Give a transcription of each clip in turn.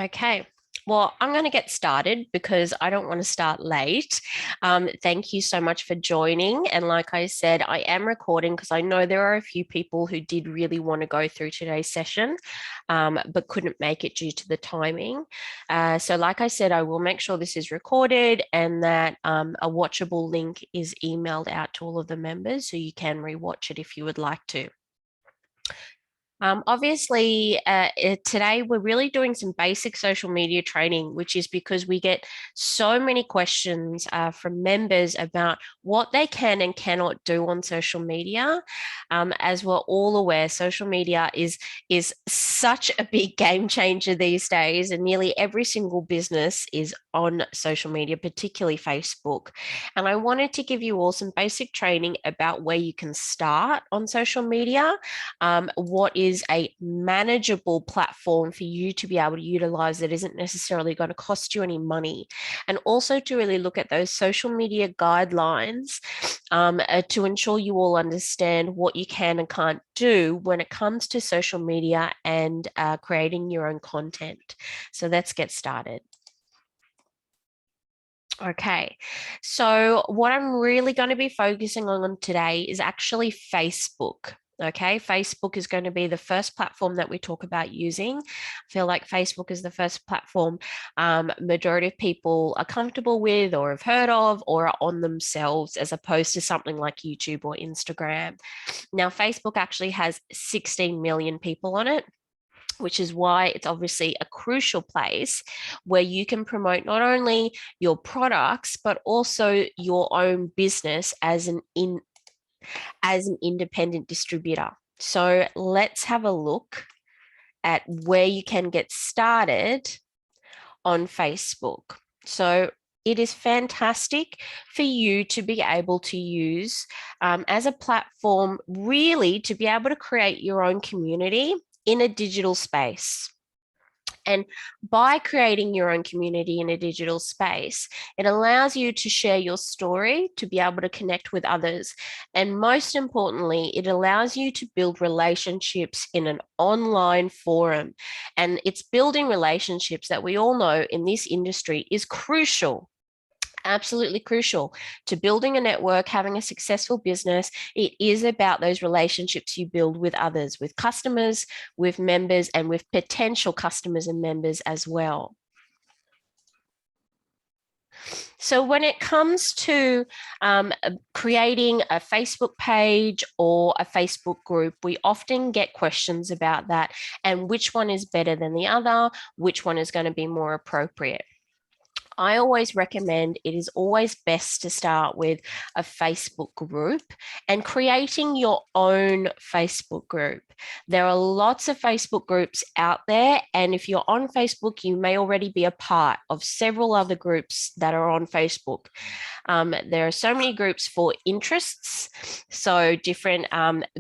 Okay. Well, I'm going to get started because I don't want to start late. Thank you so much for joining. And like I said, I am recording because I know there are a few people who did really want to go through today's session, but couldn't make it due to the timing. So like I said, I will make sure this is recorded and that a watchable link is emailed out to all of the members so you can rewatch it if you would like to. Obviously, today we're really doing some basic social media training, which is because we get so many questions from members about what they can and cannot do on social media. As we're all aware, social media is such a big game changer these days, and nearly every single business is on social media, particularly Facebook. And I wanted to give you all some basic training about where you can start on social media, what is a manageable platform for you to be able to utilize that isn't necessarily going to cost you any money, and also to really look at those social media guidelines to ensure you all understand what you can and can't do when it comes to social media and creating your own content. So let's get started. Okay, so what I'm really going to be focusing on today is actually Facebook. Okay, Facebook is going to be the first platform that we talk about using. I feel like Facebook is the first platform majority of people are comfortable with or have heard of or are on themselves, as opposed to something like YouTube or Instagram. Now, Facebook actually has 16 million people on it, which is why it's obviously a crucial place where you can promote not only your products, but also your own business as an independent distributor. So let's have a look at where you can get started on Facebook. So it is fantastic for you to be able to use as a platform, really to be able to create your own community in a digital space. And by creating your own community in a digital space, it allows you to share your story, to be able to connect with others. And most importantly, it allows you to build relationships in an online forum. And it's building relationships that we all know in this industry is crucial, absolutely crucial to building a network, having a successful business. It is about those relationships you build with others, with customers, with members, and with potential customers and members as well. So when it comes to creating a Facebook page or a Facebook group, we often get questions about that and which one is better than the other, which one is going to be more appropriate. I always recommend it is always best to start with a Facebook group and creating your own Facebook group. There are lots of Facebook groups out there, and if you're on Facebook, you may already be a part of several other groups that are on Facebook. There are so many groups for interests, so different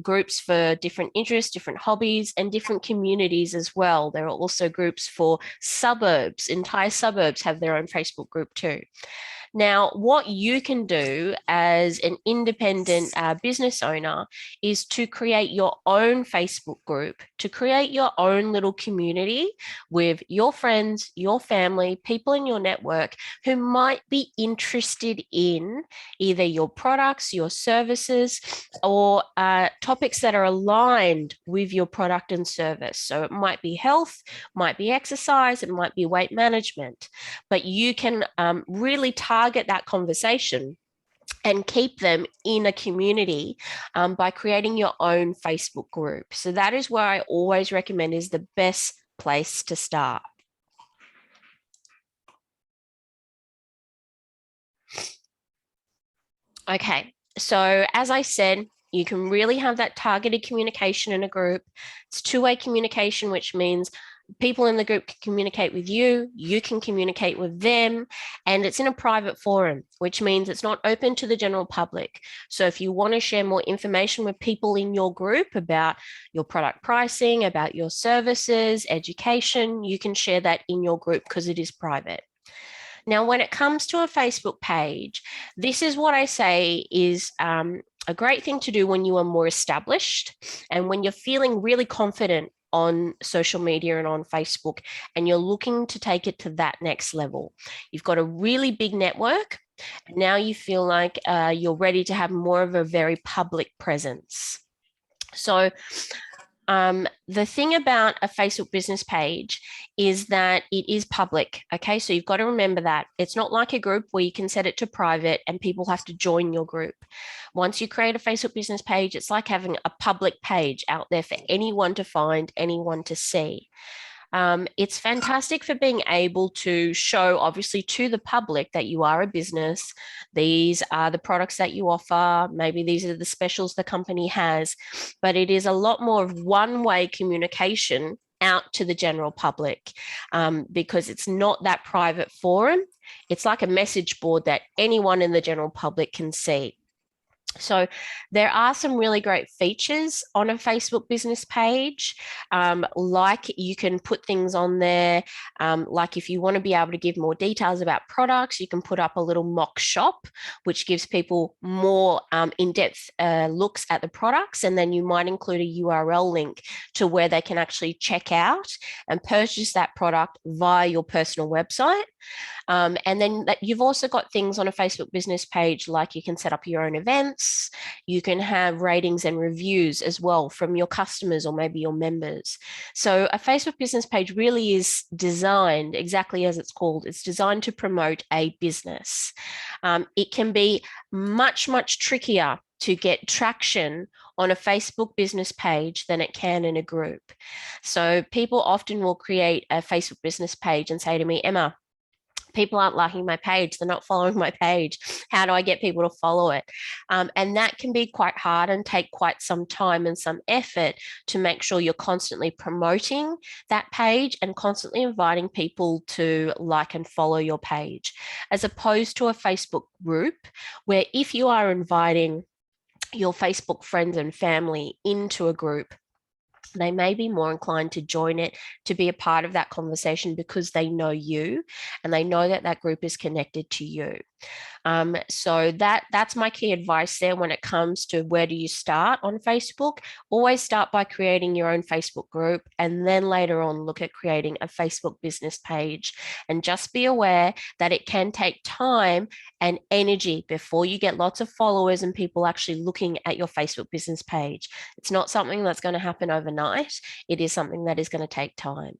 groups for different interests, different hobbies, and different communities as well. There are also groups for suburbs. Entire suburbs have their own Facebook group too. Now, what you can do as an independent business owner is to create your own Facebook group, to create your own little community with your friends, your family, people in your network who might be interested in either your products, your services, or topics that are aligned with your product and service. So it might be health, might be exercise, it might be weight management, but you can really target that conversation and keep them in a community by creating your own Facebook group. So that is where I always recommend is the best place to start. Okay, so as I said, you can really have that targeted communication in a group. It's two-way communication, which means people in the group can communicate with you, you can communicate with them, and it's in a private forum, which means it's not open to the general public. So if you want to share more information with people in your group about your product pricing, about your services, education, you can share that in your group because it is private. Now, when it comes to a Facebook page, this is what I say is a great thing to do when you are more established and when you're feeling really confident on social media and on Facebook, and you're looking to take it to that next level. You've got a really big network, and now you feel like you're ready to have more of a very public presence. So the thing about a Facebook business page is that it is public. Okay, so you've got to remember that it's not like a group where you can set it to private and people have to join your group. Once you create a Facebook business page, it's like having a public page out there for anyone to find, anyone to see. It's fantastic for being able to show, obviously, to the public that you are a business. These are the products that you offer. Maybe these are the specials the company has, but it is a lot more of one-way communication out to the general public, because it's not that private forum. It's like a message board that anyone in the general public can see. So there are some really great features on a Facebook business page, like you can put things on there, like if you want to be able to give more details about products, you can put up a little mock shop, which gives people more in-depth looks at the products, and then you might include a URL link to where they can actually check out and purchase that product via your personal website. And then you've also got things on a Facebook business page, like you can set up your own events, you can have ratings and reviews as well from your customers or maybe your members. So a Facebook business page really is designed exactly as it's called. It's designed to promote a business. It can be much, much trickier to get traction on a Facebook business page than it can in a group. So people often will create a Facebook business page and say to me, Emma, people aren't liking my page, they're not following my page. How do I get people to follow it? And that can be quite hard and take quite some time and some effort to make sure you're constantly promoting that page and constantly inviting people to like and follow your page, as opposed to a Facebook group where if you are inviting your Facebook friends and family into a group, they may be more inclined to join it, to be a part of that conversation, because they know you and they know that that group is connected to you. So that's my key advice there when it comes to where do you start on Facebook. Always start by creating your own Facebook group, and then later on look at creating a Facebook business page. And just be aware that it can take time and energy before you get lots of followers and people actually looking at your Facebook business page. It's not something that's going to happen overnight. It is something that is going to take time.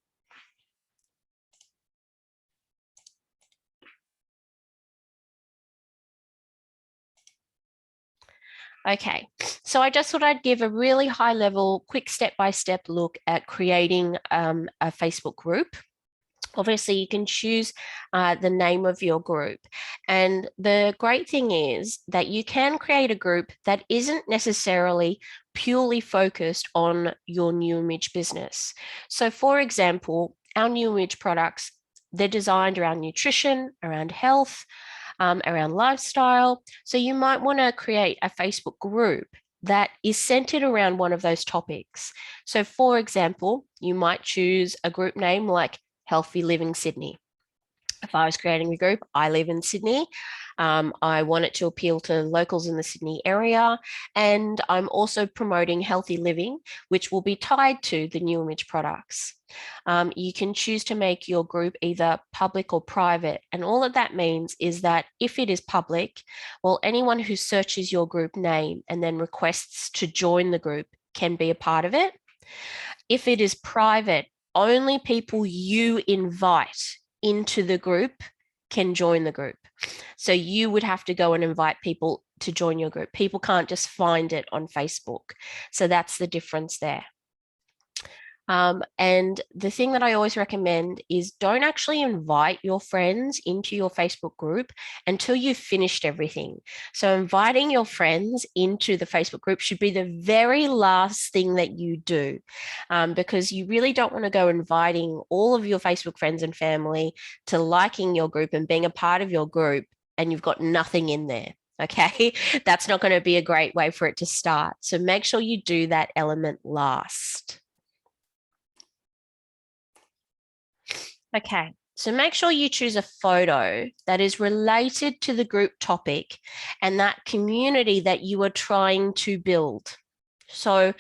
Okay, so I just thought I'd give a really high level, quick step-by-step look at creating a Facebook group. Obviously, you can choose the name of your group. And the great thing is that you can create a group that isn't necessarily purely focused on your new image business. So for example, our new image products, they're designed around nutrition, around health, around lifestyle. So you might want to create a Facebook group that is centered around one of those topics. So for example, you might choose a group name like Healthy Living Sydney. If I was creating a group, I live in Sydney. I want it to appeal to locals in the Sydney area. And I'm also promoting healthy living, which will be tied to the new image products. You can choose to make your group either public or private. And all that that means is that if it is public, well, anyone who searches your group name and then requests to join the group can be a part of it. If it is private, only people you invite into the group can join the group. So you would have to go and invite people to join your group. People can't just find it on Facebook. So that's the difference there. And the thing that I always recommend is don't actually invite your friends into your Facebook group until you've finished everything. So inviting your friends into the Facebook group should be the very last thing that you do, because you really don't want to go inviting all of your Facebook friends and family to liking your group and being a part of your group, and you've got nothing in there. Okay, that's not going to be a great way for it to start. So make sure you do that element last. Okay, so make sure you choose a photo that is related to the group topic and that community that you are trying to build. So,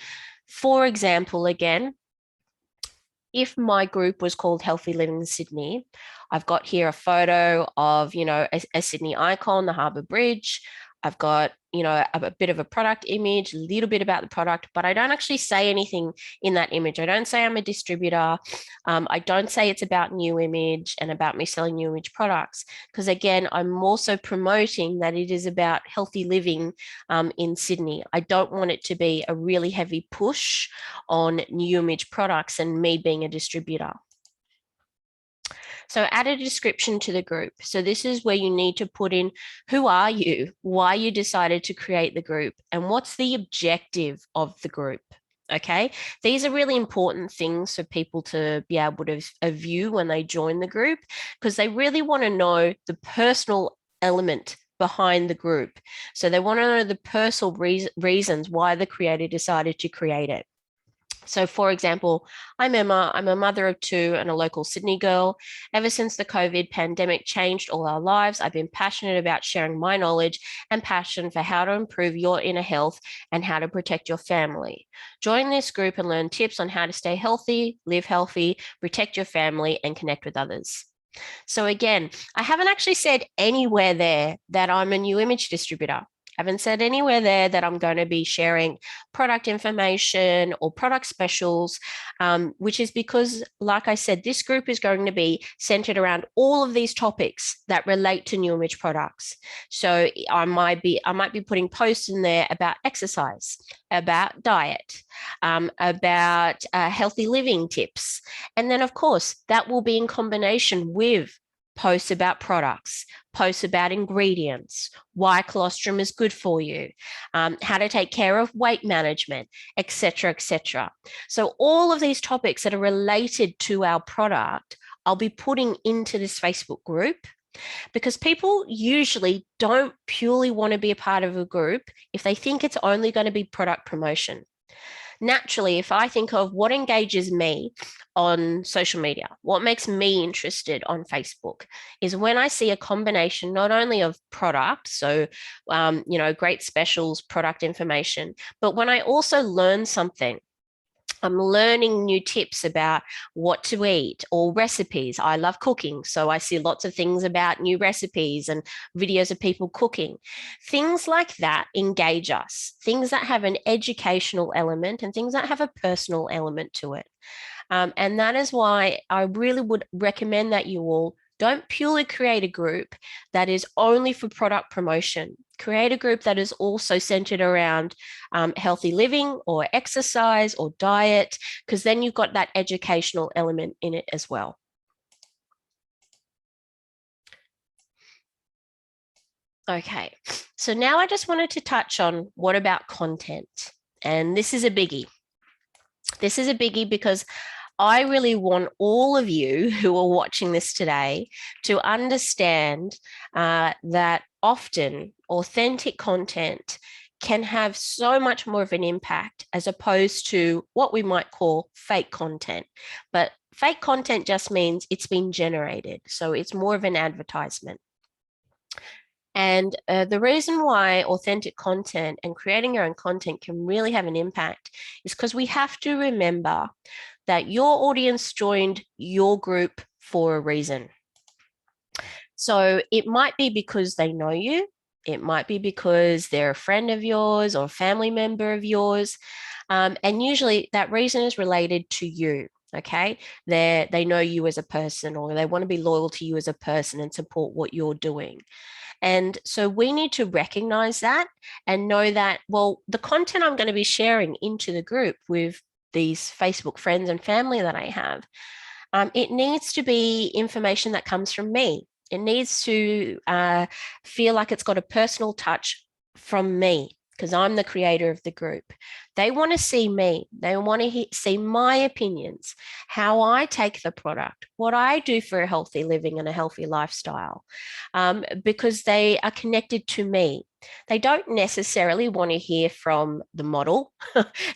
for example, again, if my group was called Healthy Living Sydney, I've got here a photo of, a Sydney icon, the Harbour Bridge. I've got, a bit of a product image, a little bit about the product, but I don't actually say anything in that image. I don't say I'm a distributor. I don't say it's about New Image and about me selling New Image products, because again, I'm also promoting that it is about healthy living in Sydney. I don't want it to be a really heavy push on New Image products and me being a distributor. So add a description to the group. So this is where you need to put in who are you, why you decided to create the group, and what's the objective of the group. Okay, these are really important things for people to be able to view when they join the group, because they really want to know the personal element behind the group. So they want to know the personal reasons why the creator decided to create it. So, for example, I'm Emma. I'm a mother of two and a local Sydney girl. Ever since the COVID pandemic changed all our lives, I've been passionate about sharing my knowledge and passion for how to improve your inner health and how to protect your family. Join this group and learn tips on how to stay healthy, live healthy, protect your family, and connect with others. So, again, I haven't actually said anywhere there that I'm a New Image distributor. I haven't said anywhere there that I'm going to be sharing product information or product specials, which is because, like I said, this group is going to be centered around all of these topics that relate to New Image products. So I might be putting posts in there about exercise, about diet, about healthy living tips. And then, of course, that will be in combination with posts about products, posts about ingredients, why colostrum is good for you, how to take care of weight management, etc., etc. So all of these topics that are related to our product, I'll be putting into this Facebook group, because people usually don't purely want to be a part of a group if they think it's only going to be product promotion. Naturally, if I think of what engages me on social media, what makes me interested on Facebook is when I see a combination not only of product, so, great specials, product information, but when I also learn something. I'm learning new tips about what to eat or recipes. I love cooking, so I see lots of things about new recipes and videos of people cooking. Things like that engage us, things that have an educational element and things that have a personal element to it. And that is why I really would recommend that you all don't purely create a group that is only for product promotion. Create a group that is also centered around healthy living or exercise or diet, because then you've got that educational element in it as well. Okay, so now I just wanted to touch on what about content? And this is a biggie. This is a biggie because I really want all of you who are watching this today to understand that often authentic content can have so much more of an impact as opposed to what we might call fake content. But fake content just means it's been generated. So it's more of an advertisement. And the reason why authentic content and creating your own content can really have an impact is because we have to remember that your audience joined your group for a reason. So it might be because they know you. It might be because they're a friend of yours or a family member of yours. And usually that reason is related to you. Okay, they know you as a person, or they want to be loyal to you as a person and support what you're doing. And so we need to recognize that and know that, well, the content I'm going to be sharing into the group with these Facebook friends and family that I have, it needs to be information that comes from me. It needs to feel like it's got a personal touch from me, because I'm the creator of the group. They want to see me. They want to see my opinions, how I take the product, what I do for a healthy living and a healthy lifestyle, because they are connected to me. They don't necessarily want to hear from the model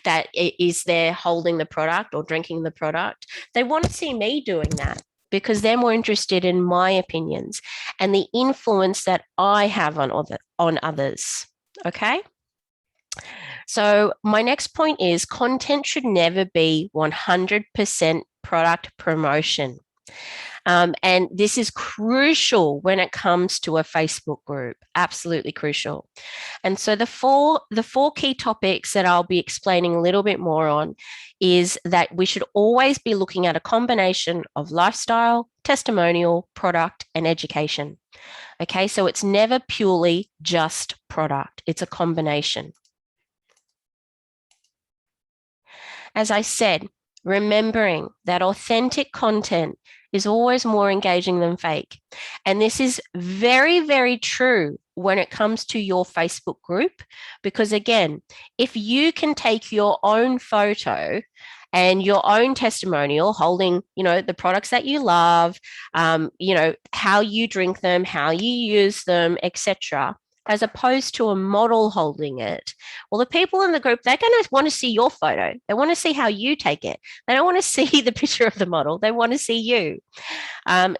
that is there holding the product or drinking the product. They want to see me doing that, because they're more interested in my opinions and the influence that I have on others. Okay. So my next point is content should never be 100% product promotion. And this is crucial when it comes to a Facebook group, absolutely crucial. And so the four key topics that I'll be explaining a little bit more on is that we should always be looking at a combination of lifestyle, testimonial, product, and education. Okay, so it's never purely just product, it's a combination. As I said, remembering that authentic content is always more engaging than fake. And this is very, very true when it comes to your Facebook group, because again, if you can take your own photo and your own testimonial holding, the products that you love, how you drink them, how you use them, etc., as opposed to a model holding it. Well, the people in the group, they're going to want to see your photo. They want to see how you take it. They don't want to see the picture of the model. They want to see you.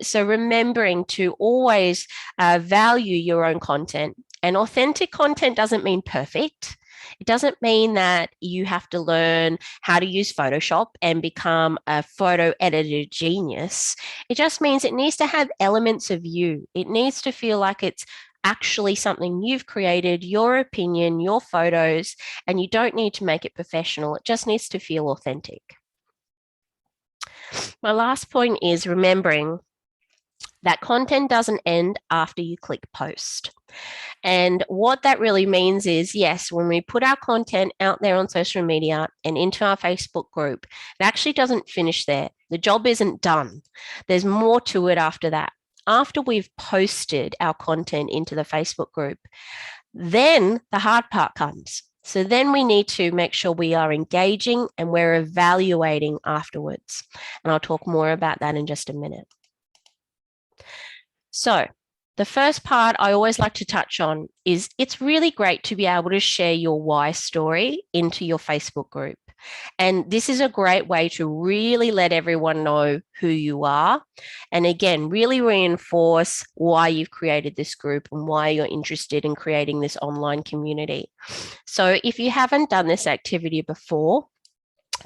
So remembering to always value your own content. And authentic content doesn't mean perfect. It doesn't mean that you have to learn how to use Photoshop and become a photo editor genius. It just means it needs to have elements of you. It needs to feel like it's actually something you've created, your opinion, your photos, and you don't need to make it professional. It just needs to feel authentic. My last point is remembering that content doesn't end after you click post. And what that really means is, yes, when we put our content out there on social media and into our Facebook group, it actually doesn't finish there. The job isn't done. There's more to it after that. After we've posted our content into the Facebook group, then the hard part comes. So then we need to make sure we are engaging and we're evaluating afterwards. And I'll talk more about that in just a minute. So the first part I always like to touch on is it's really great to be able to share your why story into your Facebook group. And this is a great way to really let everyone know who you are. And again, really reinforce why you've created this group and why you're interested in creating this online community. So if you haven't done this activity before,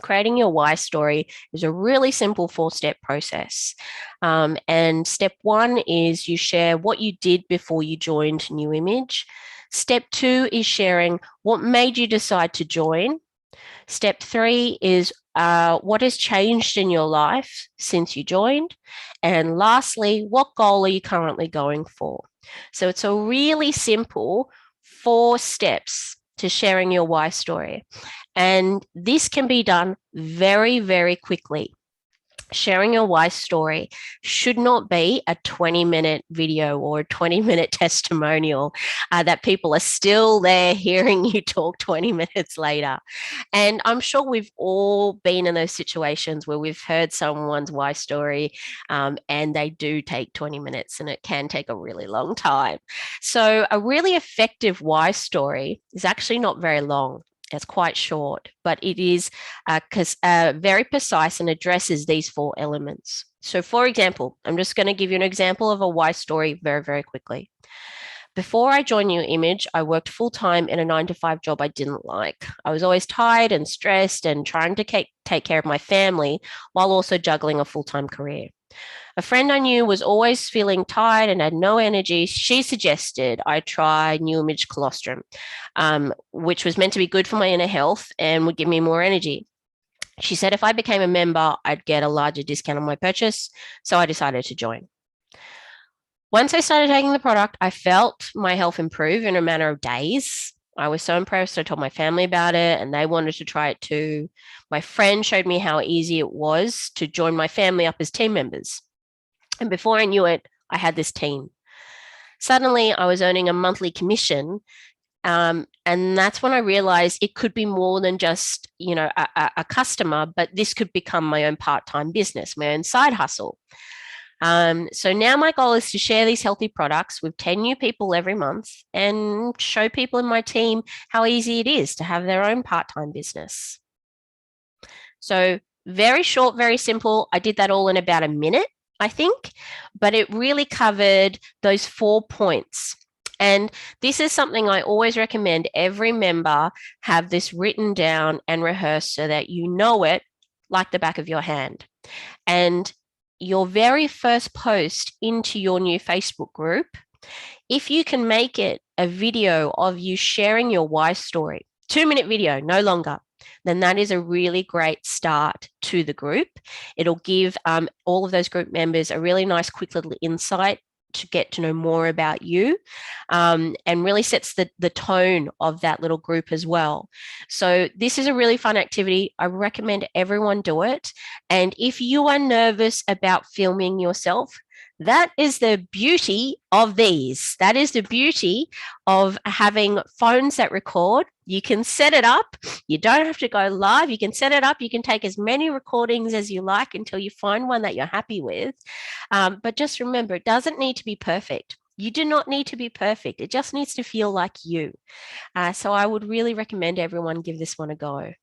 creating your why story is a really simple 4-step process. And step 1 is you share what you did before you joined New Image. Step 2 is sharing what made you decide to join. Step 3 is what has changed in your life since you joined. And lastly, what goal are you currently going for? So it's a really simple 4 steps to sharing your why story. And this can be done very, very quickly. Sharing your why story should not be a 20-minute video or a 20-minute testimonial that people are still there hearing you talk 20 minutes later. And I'm sure we've all been in those situations where we've heard someone's why story and they do take 20 minutes and it can take a really long time. So a really effective why story is actually not very long. It's quite short, but it is very precise and addresses these 4 elements. So for example, I'm just going to give you an example of a why story very, very quickly. Before I joined New Image, I worked full-time in a 9-to-5 job I didn't like. I was always tired and stressed and trying to take care of my family while also juggling a full-time career. A friend I knew was always feeling tired and had no energy. She suggested I try New Image Colostrum, which was meant to be good for my inner health and would give me more energy. She said if I became a member, I'd get a larger discount on my purchase, so I decided to join. Once I started taking the product, I felt my health improve in a matter of days. I was so impressed. I told my family about it and they wanted to try it too. My friend showed me how easy it was to join my family up as team members. And before I knew it, I had this team. Suddenly, I was earning a monthly commission. And that's when I realized it could be more than just, a customer, but this could become my own part-time business, my own side hustle. So now my goal is to share these healthy products with 10 new people every month and show people in my team how easy it is to have their own part-time business. So very short, very simple. I did that all in about a minute, I think, but it really covered those 4 points. And this is something I always recommend every member have this written down and rehearsed so that you know it like the back of your hand. And your very first post into your new Facebook group, if you can make it a video of you sharing your why story, 2-minute video, no longer, then that is a really great start to the group. It'll give all of those group members a really nice, quick little insight to get to know more about you, and really sets the tone of that little group as well. So this is a really fun activity. I recommend everyone do it. And if you are nervous about filming yourself, that is the beauty of these. That is the beauty of having phones that record. You can set it up. You don't have to go live. You can set it up. You can take as many recordings as you like until you find one that you're happy with. But just remember, it doesn't need to be perfect. You do not need to be perfect. It just needs to feel like you. So I would really recommend everyone give this one a go.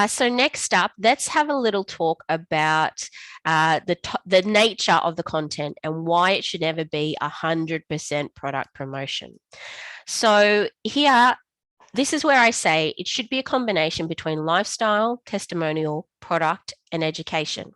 So next up, let's have a little talk about the nature of the content and why it should never be 100% product promotion. So here, this is where I say it should be a combination between lifestyle, testimonial, product, and education.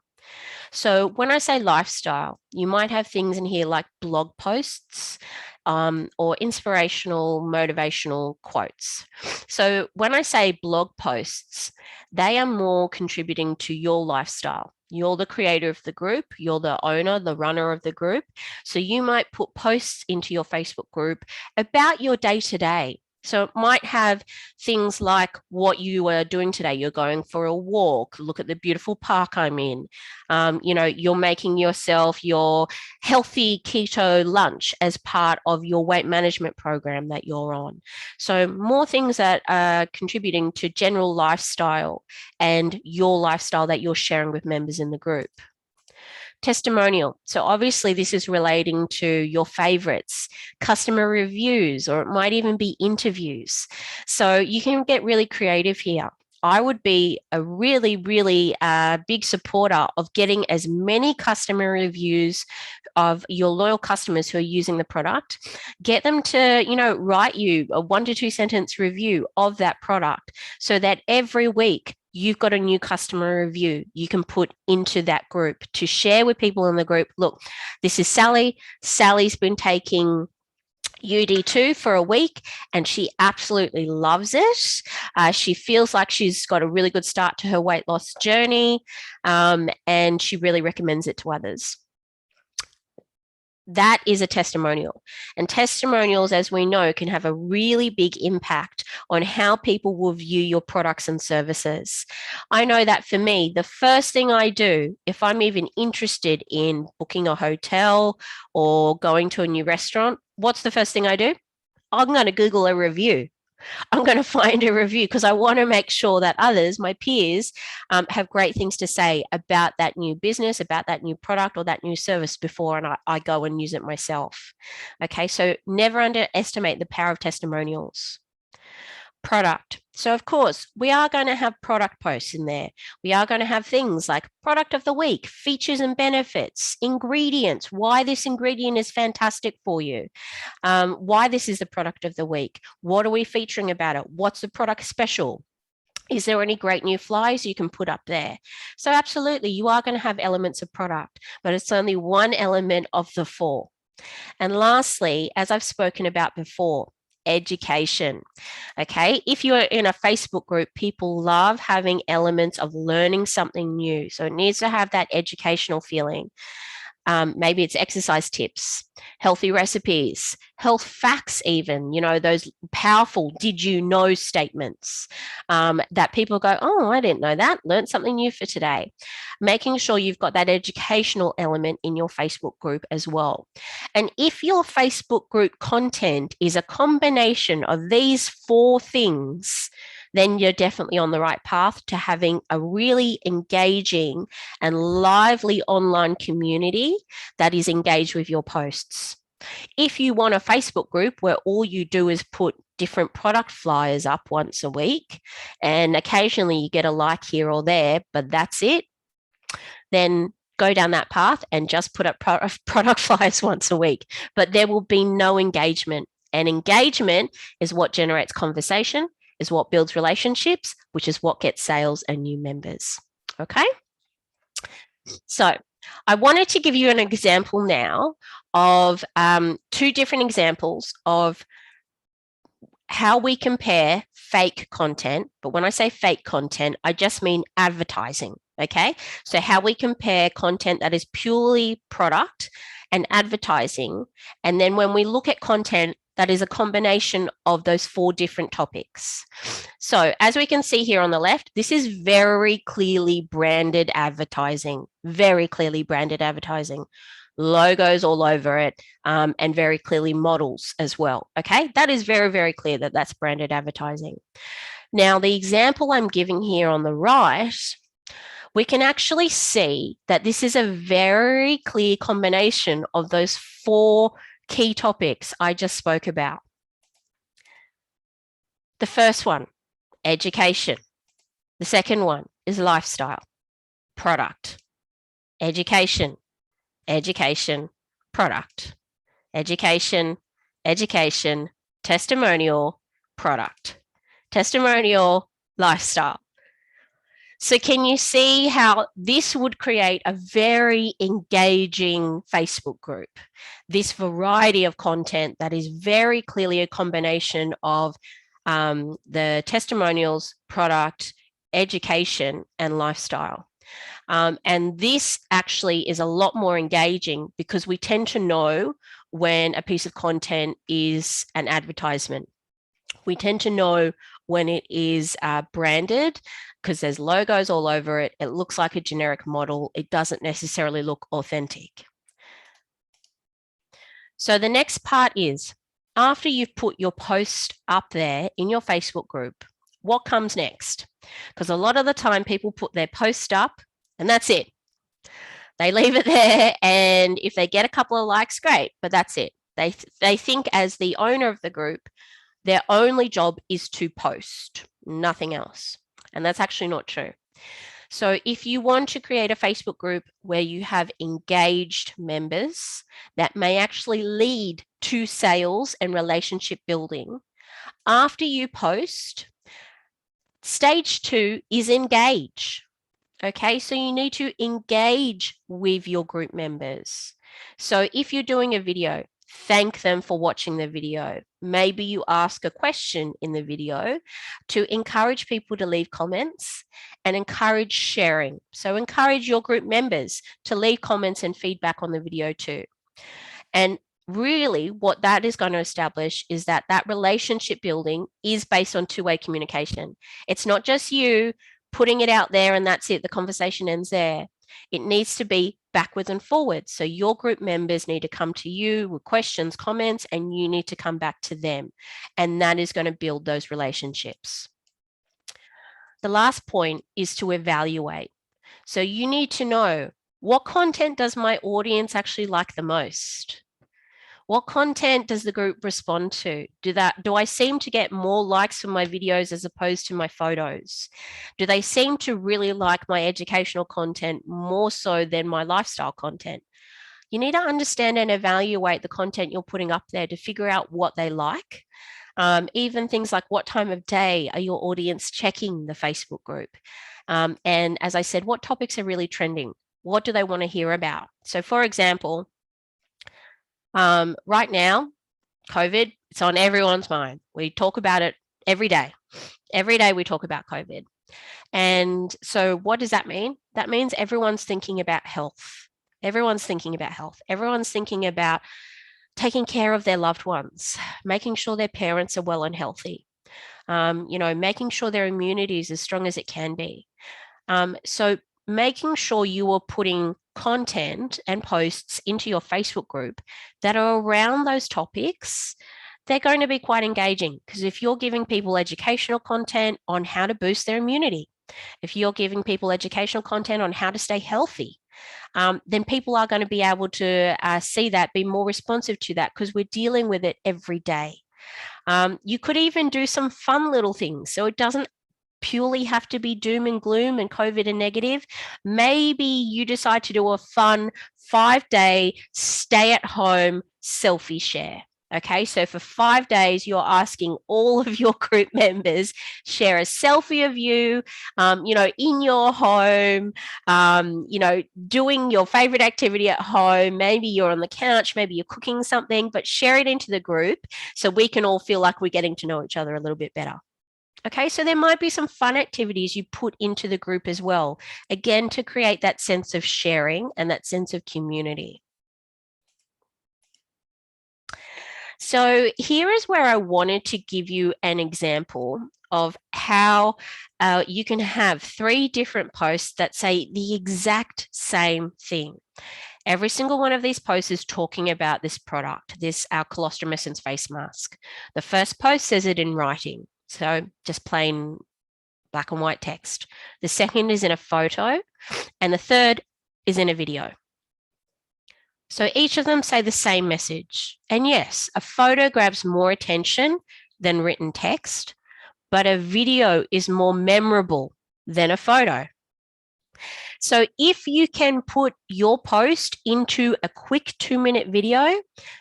So when I say lifestyle, you might have things in here like blog posts, or inspirational, motivational quotes. So when I say blog posts, they are more contributing to your lifestyle. You're the creator of the group, you're the owner, the runner of the group. So you might put posts into your Facebook group about your day to day. So it might have things like what you are doing today. You're going for a walk. Look at the beautiful park I'm in. You're making yourself your healthy keto lunch as part of your weight management program that you're on. So more things that are contributing to general lifestyle and your lifestyle that you're sharing with members in the group. Testimonial. So obviously this is relating to your favorites, customer reviews, or it might even be interviews. So you can get really creative here. I would be a really, really big supporter of getting as many customer reviews of your loyal customers who are using the product. Get them to, write you a 1 to 2 sentence review of that product so that every week you've got a new customer review you can put into that group to share with people in the group. Look, this is Sally. Sally's been taking UD2 for a week and she absolutely loves it. She feels like she's got a really good start to her weight loss journey, and she really recommends it to others. That is a testimonial. And testimonials, as we know, can have a really big impact on how people will view your products and services. I know that for me, the first thing I do, if I'm even interested in booking a hotel or going to a new restaurant, what's the first thing I do? I'm going to Google a review. I'm going to find a review because I want to make sure that others, my peers, have great things to say about that new business, about that new product or that new service before I go and use it myself. Okay, so never underestimate the power of testimonials. Product. So of course, we are going to have product posts in there. We are going to have things like product of the week, features and benefits, ingredients, why this ingredient is fantastic for you, why this is the product of the week, what are we featuring about it, what's the product special, is there any great new flyers you can put up there? So absolutely, you are going to have elements of product, but it's only one element of the 4. And lastly, as I've spoken about before, education. Okay, if you're in a Facebook group, people love having elements of learning something new. So it needs to have that educational feeling. Maybe it's exercise tips, healthy recipes, health facts, even, those powerful did you know statements that people go, oh, I didn't know that, learned something new for today. Making sure you've got that educational element in your Facebook group as well. And if your Facebook group content is a combination of these 4 things, then you're definitely on the right path to having a really engaging and lively online community that is engaged with your posts. If you want a Facebook group where all you do is put different product flyers up once a week, and occasionally you get a like here or there, but that's it, then go down that path and just put up product flyers once a week. But there will be no engagement. And engagement is what generates conversation. is what builds relationships, which is what gets sales and new members. Okay. So I wanted to give you an example now of two different examples of how we compare fake content. But when I say fake content, I just mean advertising. Okay. So how we compare content that is purely product and advertising. And then when we look at content that is a combination of those 4 different topics. So as we can see here on the left, this is very clearly branded advertising, very clearly branded advertising, logos all over it, and very clearly models as well. Okay, that is very, very clear that that's branded advertising. Now, the example I'm giving here on the right, we can actually see that this is a very clear combination of those 4 key topics I just spoke about. The first one, education. The second one is lifestyle, product, education, education, product, education, education, testimonial, product, testimonial, lifestyle. So can you see how this would create a very engaging Facebook group? This variety of content that is very clearly a combination of the testimonials, product, education, and lifestyle. And this actually is a lot more engaging because we tend to know when a piece of content is an advertisement. We tend to know when it is branded because there's logos all over it. It looks like a generic model. It doesn't necessarily look authentic. So the next part is, after you've put your post up there in your Facebook group, what comes next? Because a lot of the time people put their post up and that's it. They leave it there, and if they get a couple of likes, great, but that's it. They think as the owner of the group, their only job is to post, nothing else. And that's actually not true. So if you want to create a Facebook group where you have engaged members that may actually lead to sales and relationship building, after you post, stage 2 is engage. Okay, so you need to engage with your group members. So if you're doing a video, thank them for watching the video. Maybe you ask a question in the video to encourage people to leave comments and encourage sharing. So encourage your group members to leave comments and feedback on the video too. And really what that is going to establish is that that relationship building is based on 2-way communication. It's not just you putting it out there and that's it, the conversation ends there. It needs to be backwards and forwards. So your group members need to come to you with questions, comments, and you need to come back to them. And that is going to build those relationships. The last point is to evaluate. So you need to know, what content does my audience actually like the most? What content does the group respond to? Do I seem to get more likes for my videos as opposed to my photos? Do they seem to really like my educational content more so than my lifestyle content? You need to understand and evaluate the content you're putting up there to figure out what they like. Even things like, what time of day are your audience checking the Facebook group? And as I said, what topics are really trending? What do they want to hear about? So for example, right now, COVID, it's on everyone's mind. We talk about it every day. Every day we talk about COVID. And so what does that mean? That means everyone's thinking about health. Everyone's thinking about health. Everyone's thinking about taking care of their loved ones, making sure their parents are well and healthy, making sure their immunity is as strong as it can be. So making sure you are putting content and posts into your Facebook group that are around those topics, they're going to be quite engaging, because if you're giving people educational content on how to boost their immunity, if you're giving people educational content on how to stay healthy, then people are going to be able to see that, be more responsive to that, because we're dealing with it every day. You could even do some fun little things. So it doesn't purely have to be doom and gloom and COVID and negative. Maybe you decide to do a fun 5-day stay at home selfie share. Okay, so for 5 days, you're asking all of your group members share a selfie of you, in your home, doing your favorite activity at home. Maybe you're on the couch, maybe you're cooking something, but share it into the group so we can all feel like we're getting to know each other a little bit better. Okay, so there might be some fun activities you put into the group as well, again, to create that sense of sharing and that sense of community. So here is where I wanted to give you an example of how you can have 3 different posts that say the exact same thing. Every single one of these posts is talking about this product, our colostrum essence face mask. The first post says it in writing, so just plain black and white text. The second is in a photo, and the third is in a video. So each of them say the same message. And yes, a photo grabs more attention than written text, but a video is more memorable than a photo. So if you can put your post into a quick 2-minute video,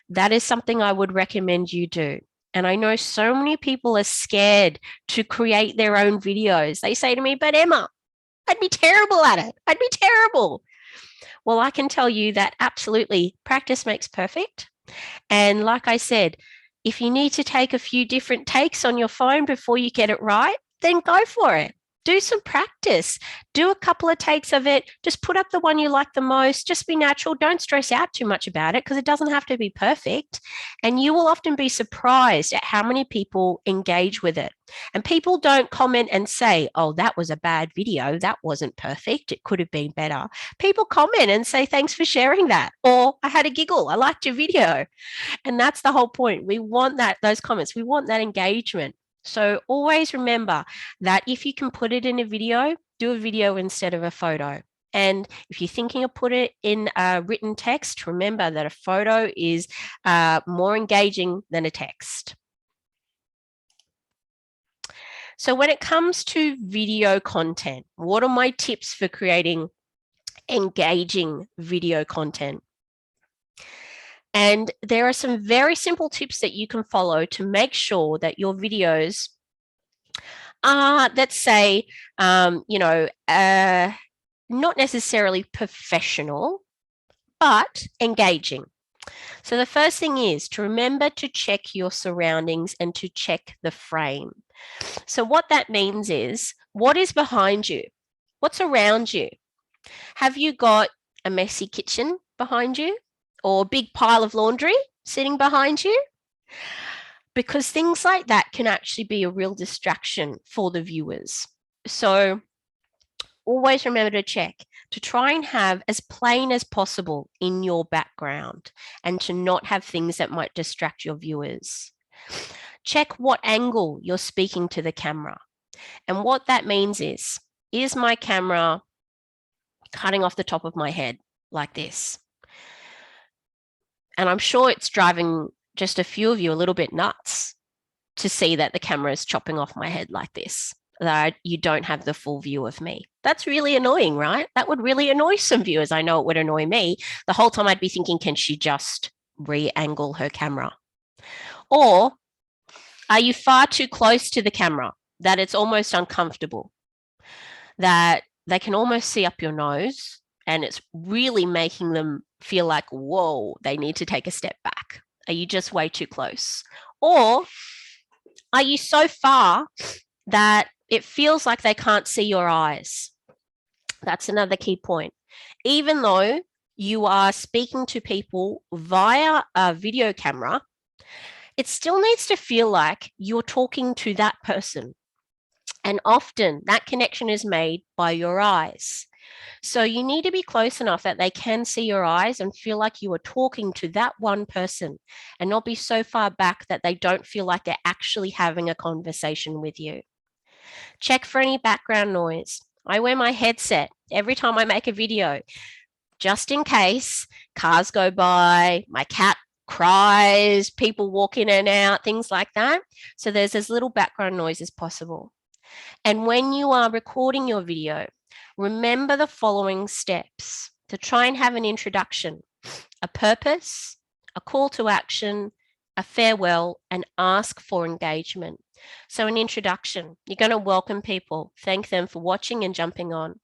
that is something I would recommend you do. And I know so many people are scared to create their own videos. They say to me, but Emma, I'd be terrible at it. I'd be terrible. Well, I can tell you that absolutely practice makes perfect. And like I said, if you need to take a few different takes on your phone before you get it right, then go for it. Do some practice. Do a couple of takes of it. Just put up the one you like the most. Just be natural. Don't stress out too much about it because it doesn't have to be perfect. And you will often be surprised at how many people engage with it. And people don't comment and say, oh, that was a bad video. That wasn't perfect. It could have been better. People comment and say, thanks for sharing that. Or I had a giggle. I liked your video. And that's the whole point. We want those comments. We want that engagement. So always remember that if you can put it in a video, do a video instead of a photo. And if you're thinking of put it in a written text, remember that a photo is more engaging than a text. So when it comes to video content, what are my tips for creating engaging video content? And there are some very simple tips that you can follow to make sure that your videos are, let's say, not necessarily professional, but engaging. So the first thing is to remember to check your surroundings and to check the frame. So what that means is, what is behind you? What's around you? Have you got a messy kitchen behind you? Or a big pile of laundry sitting behind you? Because things like that can actually be a real distraction for the viewers. So always remember to check, to try and have as plain as possible in your background and to not have things that might distract your viewers. Check what angle you're speaking to the camera. And what that means is my camera cutting off the top of my head like this? And I'm sure it's driving just a few of you a little bit nuts to see that the camera is chopping off my head like this, that you don't have the full view of me. That's really annoying, right? That would really annoy some viewers. I know it would annoy me. The whole time I'd be thinking, can she just re-angle her camera? Or are you far too close to the camera that it's almost uncomfortable, that they can almost see up your nose and it's really making them feel like, whoa, they need to take a step back? Are you just way too close? Or are you so far that it feels like they can't see your eyes? That's another key point. Even though you are speaking to people via a video camera, it still needs to feel like you're talking to that person. And often that connection is made by your eyes. So you need to be close enough that they can see your eyes and feel like you are talking to that one person and not be so far back that they don't feel like they're actually having a conversation with you. Check for any background noise. I wear my headset every time I make a video, just in case cars go by, my cat cries, people walk in and out, things like that. So there's as little background noise as possible. And when you are recording your video, remember the following steps to try and have an introduction, a purpose, a call to action, a farewell, and ask for engagement. So an introduction, you're going to welcome people, thank them for watching and jumping on.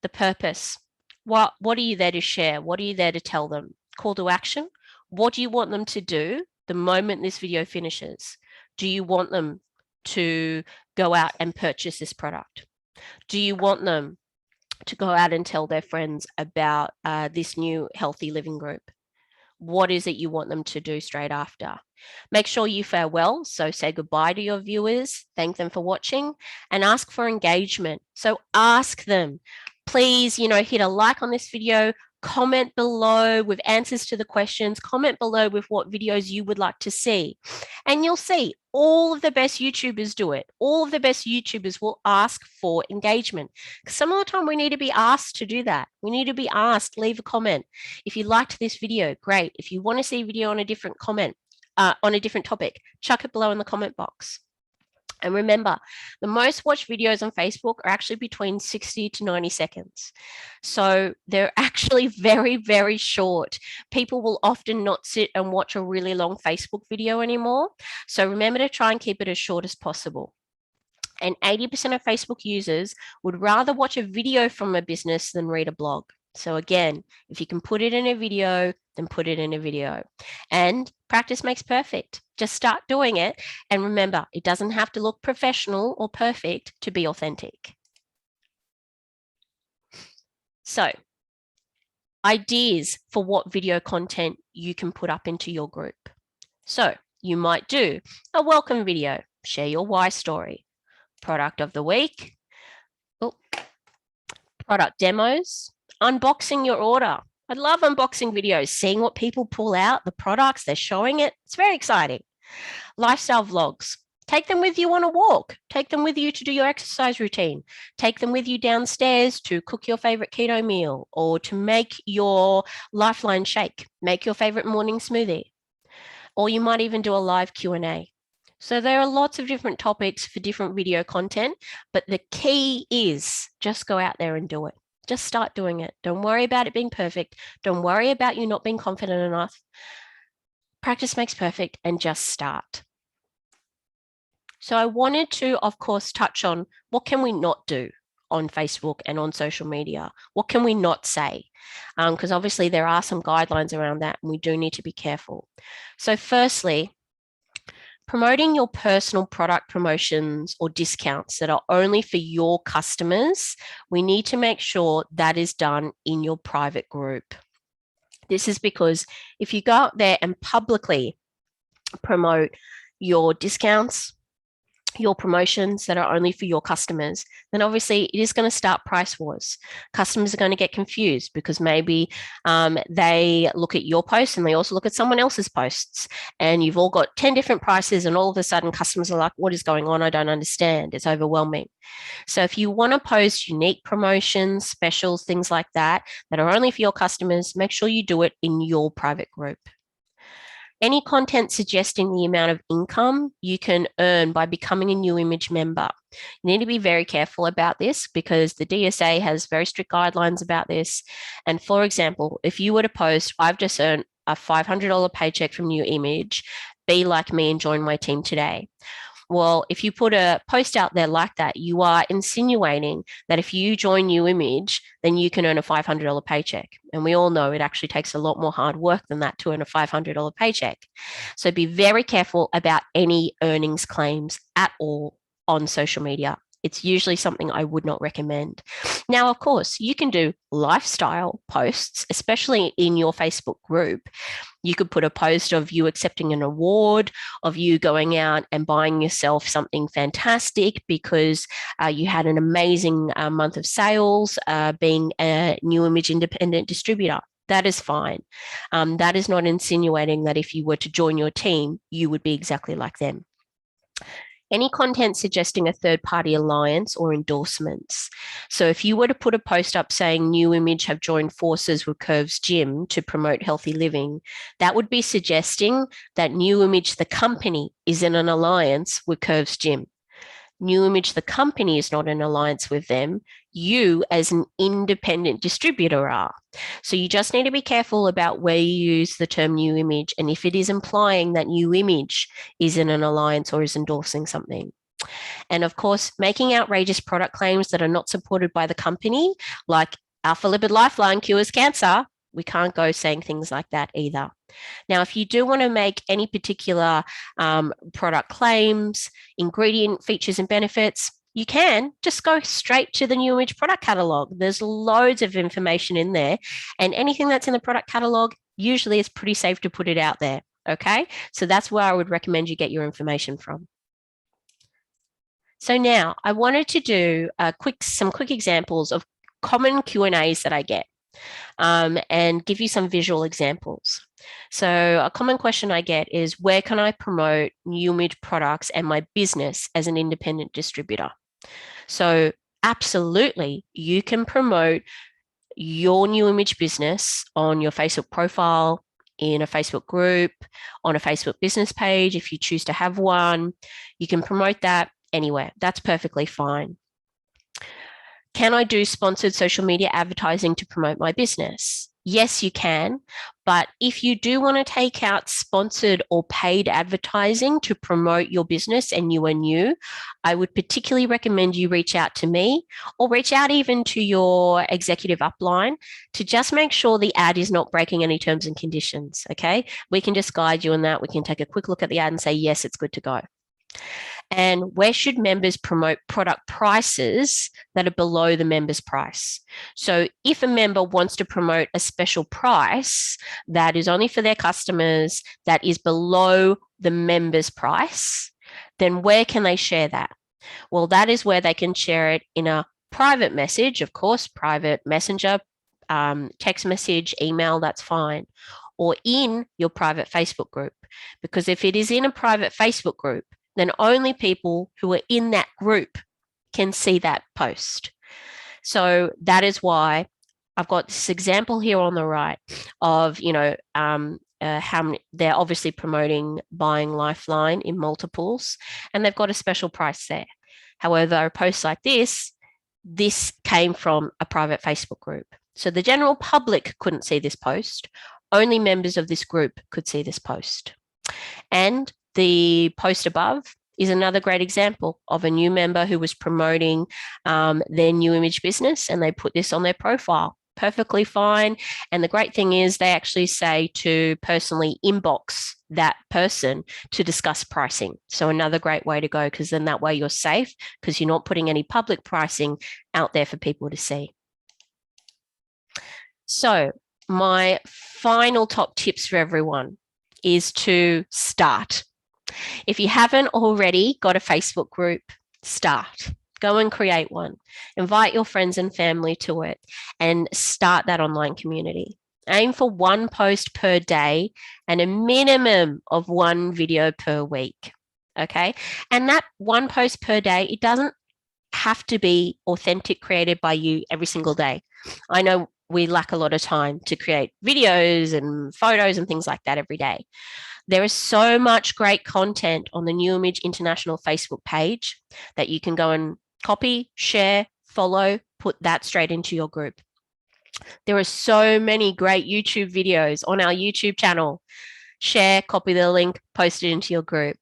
The purpose, what are you there to share? What are you there to tell them? Call to action, what do you want them to do the moment this video finishes? Do you want them to go out and purchase this product? Do you want them to go out and tell their friends about this new healthy living group? What is it you want them to do straight after? Make sure you farewell. So say goodbye to your viewers, thank them for watching, and ask for engagement. So ask them, please, hit a like on this video, comment below with answers to the questions, comment below with what videos you would like to see. And you'll see all of the best YouTubers do it. All of the best YouTubers will ask for engagement. Some of the time we need to be asked to do that. We need to be asked, leave a comment. If you liked this video, great. If you want to see a video on a different comment, on a different topic, chuck it below in the comment box. And remember, the most watched videos on Facebook are actually between 60 to 90 seconds. So they're actually very, very short. People will often not sit and watch a really long Facebook video anymore. So remember to try and keep it as short as possible. And 80% of Facebook users would rather watch a video from a business than read a blog. So again, if you can put it in a video, then put it in a video. And practice makes perfect. Just start doing it. And remember, it doesn't have to look professional or perfect to be authentic. So, ideas for what video content you can put up into your group. So, you might do a welcome video, share your why story, product of the week, product demos, unboxing your order. I love unboxing videos, seeing what people pull out, the products, they're showing it. It's very exciting. Lifestyle vlogs. Take them with you on a walk. Take them with you to do your exercise routine. Take them with you downstairs to cook your favorite keto meal or to make your Lifeline shake, make your favorite morning smoothie. Or you might even do a live Q&A. So there are lots of different topics for different video content, but the key is just go out there and do it. Just start doing it. Don't worry about it being perfect. Don't worry about you not being confident enough. Practice makes perfect and just start. So I wanted to, of course, touch on what can we not do on Facebook and on social media? What can we not say? Because obviously there are some guidelines around that and we do need to be careful. So firstly, promoting your personal product promotions or discounts that are only for your customers, we need to make sure that is done in your private group. This is because if you go out there and publicly promote your discounts, your promotions that are only for your customers, then obviously it is going to start price wars. Customers are going to get confused because maybe they look at your post and they also look at someone else's posts and you've all got 10 different prices and all of a sudden customers are like, what is going on? I don't understand. It's overwhelming. So if you want to post unique promotions, specials, things like that are only for your customers, make sure you do it in your private group. Any content suggesting the amount of income you can earn by becoming a New Image member. You need to be very careful about this because the DSA has very strict guidelines about this. And for example, if you were to post, I've just earned a $500 paycheck from New Image, be like me and join my team today. Well, if you put a post out there like that, you are insinuating that if you join New Image, then you can earn a $500 paycheck. And we all know it actually takes a lot more hard work than that to earn a $500 paycheck. So be very careful about any earnings claims at all on social media. It's usually something I would not recommend. Now, of course, you can do lifestyle posts, especially in your Facebook group. You could put a post of you accepting an award, of you going out and buying yourself something fantastic because you had an amazing month of sales, being a New Image independent distributor. That is fine. That is not insinuating that if you were to join your team, you would be exactly like them. Any content suggesting a third-party alliance or endorsements. So if you were to put a post up saying New Image have joined forces with Curves Gym to promote healthy living, that would be suggesting that New Image, the company, is in an alliance with Curves Gym. New Image, the company, is not in alliance with them. You, as an independent distributor, are. So you just need to be careful about where you use the term New Image and if it is implying that New Image is in an alliance or is endorsing something. And of course, making outrageous product claims that are not supported by the company, like Alpha Lipid Lifeline cures cancer, we can't go saying things like that either. Now, if you do want to make any particular product claims, ingredient features and benefits, you can just go straight to the New Image product catalog. There's loads of information in there, and anything that's in the product catalog usually is pretty safe to put it out there. Okay, so that's where I would recommend you get your information from. So now I wanted to do some quick examples of common Q&As that I get and give you some visual examples. So a common question I get is, where can I promote New Image products and my business as an independent distributor? So absolutely, you can promote your New Image business on your Facebook profile, in a Facebook group, on a Facebook business page, if you choose to have one. You can promote that anywhere. That's perfectly fine. Can I do sponsored social media advertising to promote my business? Yes, you can. But if you do want to take out sponsored or paid advertising to promote your business and you are new, I would particularly recommend you reach out to me or reach out even to your executive upline to just make sure the ad is not breaking any terms and conditions. Okay. We can just guide you on that. We can take a quick look at the ad and say, yes, it's good to go. And where should members promote product prices that are below the member's price? So if a member wants to promote a special price that is only for their customers, that is below the member's price, then where can they share that? Well, that is where they can share it in a private message, of course, private messenger, text message, email, that's fine, or in your private Facebook group. Because if it is in a private Facebook group, then only people who are in that group can see that post. So that is why I've got this example here on the right of, how many, they're obviously promoting buying Lifeline in multiples, and they've got a special price there. However, a post like this came from a private Facebook group. So the general public couldn't see this post. Only members of this group could see this post. And the post above is another great example of a new member who was promoting their New Image business, and they put this on their profile. Perfectly fine. And the great thing is they actually say to personally inbox that person to discuss pricing. So another great way to go, because then that way you're safe, because you're not putting any public pricing out there for people to see. So my final top tips for everyone is to start. If you haven't already got a Facebook group, start. Go and create one. Invite your friends and family to it and start that online community. Aim for one post per day and a minimum of one video per week. Okay. And that one post per day, it doesn't have to be authentic, created by you every single day. I know we lack a lot of time to create videos and photos and things like that every day. There is so much great content on the New Image International Facebook page that you can go and copy, share, follow, put that straight into your group. There are so many great YouTube videos on our YouTube channel. Share, copy the link, post it into your group.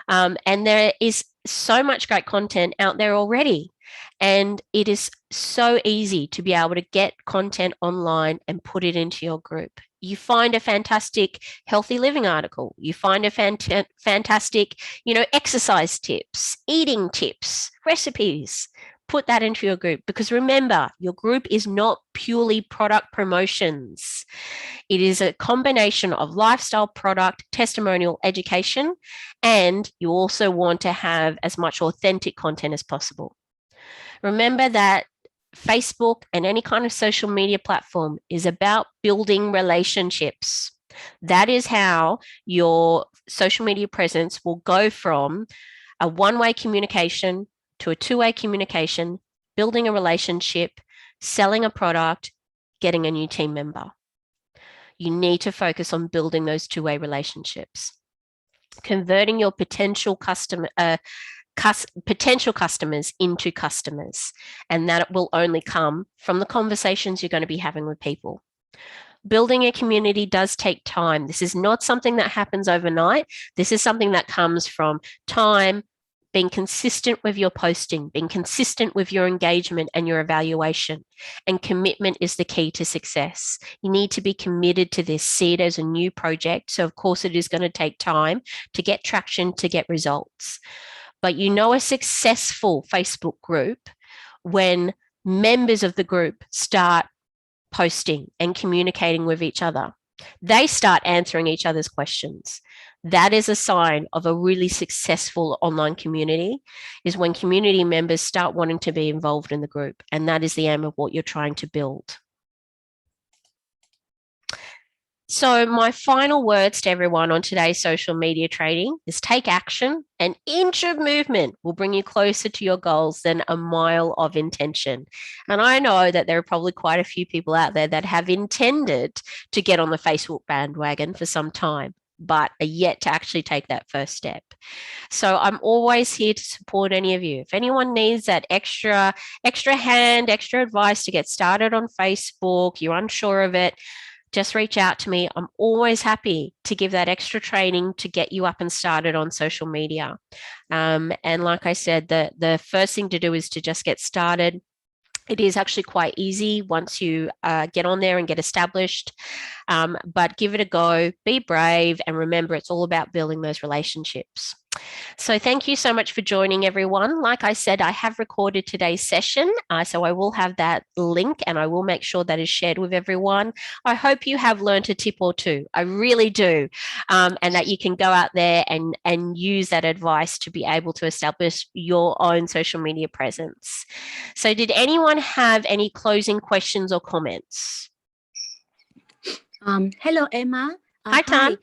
And there is so much great content out there already. And it is so easy to be able to get content online and put it into your group. You find a fantastic healthy living article. You find a fantastic, exercise tips, eating tips, recipes. Put that into your group, because remember, your group is not purely product promotions. It is a combination of lifestyle, product, testimonial, education, and you also want to have as much authentic content as possible. Remember that Facebook and any kind of social media platform is about building relationships. That is how your social media presence will go from a one-way communication to a two-way communication, building a relationship, selling a product, getting a new team member. You need to focus on building those two-way relationships. Converting your potential potential customers into customers. And that will only come from the conversations you're going to be having with people. Building a community does take time. This is not something that happens overnight. This is something that comes from time, being consistent with your posting, being consistent with your engagement and your evaluation. And commitment is the key to success. You need to be committed to this, see it as a new project. So of course it is going to take time to get traction, to get results. But you know a successful Facebook group when members of the group start posting and communicating with each other. They start answering each other's questions. That is a sign of a really successful online community, is when community members start wanting to be involved in the group. And that is the aim of what you're trying to build. So my final words to everyone on today's social media trading is take action. An inch of movement will bring you closer to your goals than a mile of intention. And I know that there are probably quite a few people out there that have intended to get on the Facebook bandwagon for some time, but are yet to actually take that first step. So I'm always here to support any of you. If anyone needs that extra hand, extra advice to get started on Facebook, you're unsure of it, just reach out to me. I'm always happy to give that extra training to get you up and started on social media. And like I said, the first thing to do is to just get started. It is actually quite easy once you get on there and get established, but give it a go, be brave, and remember it's all about building those relationships. So thank you so much for joining, everyone. Like I said, I have recorded today's session, so I will have that link and I will make sure that is shared with everyone. I hope you have learned a tip or two. I really do, and that you can go out there and use that advice to be able to establish your own social media presence. So did anyone have any closing questions or comments? Hello, Emma. Hi, Tan.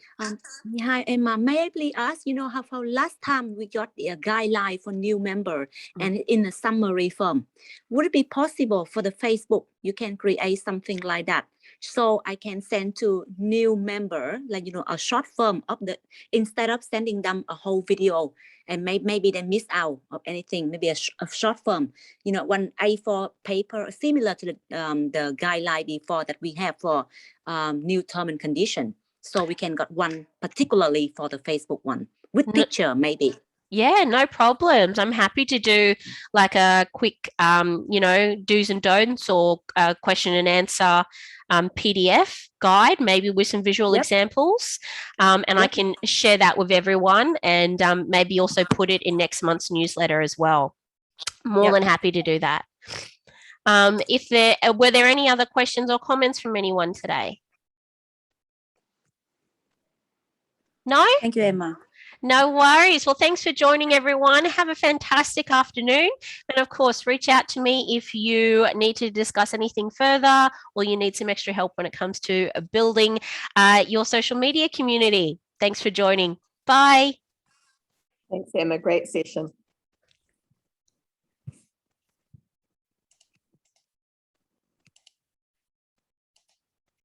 Hi, Emma. May I please ask, how last time we got the guideline for new member and in a summary form, would it be possible for the Facebook, you can create something like that? So I can send to new member, like, a short form of instead of sending them a whole video and maybe they miss out of anything, maybe a short form, one A4 paper similar to the guideline before that we have for new term and condition. So we can got one particularly for the Facebook one with picture maybe. Yeah, no problems. I'm happy to do like a quick, do's and don'ts or question and answer PDF guide, maybe with some visual examples. And I can share that with everyone and maybe also put it in next month's newsletter as well. More than happy to do that. Were there any other questions or comments from anyone today? No? Thank you, Emma. No worries. Well, thanks for joining, everyone. Have a fantastic afternoon. And of course, reach out to me if you need to discuss anything further or you need some extra help when it comes to building your social media community. Thanks for joining. Bye. Thanks, Emma. Great session.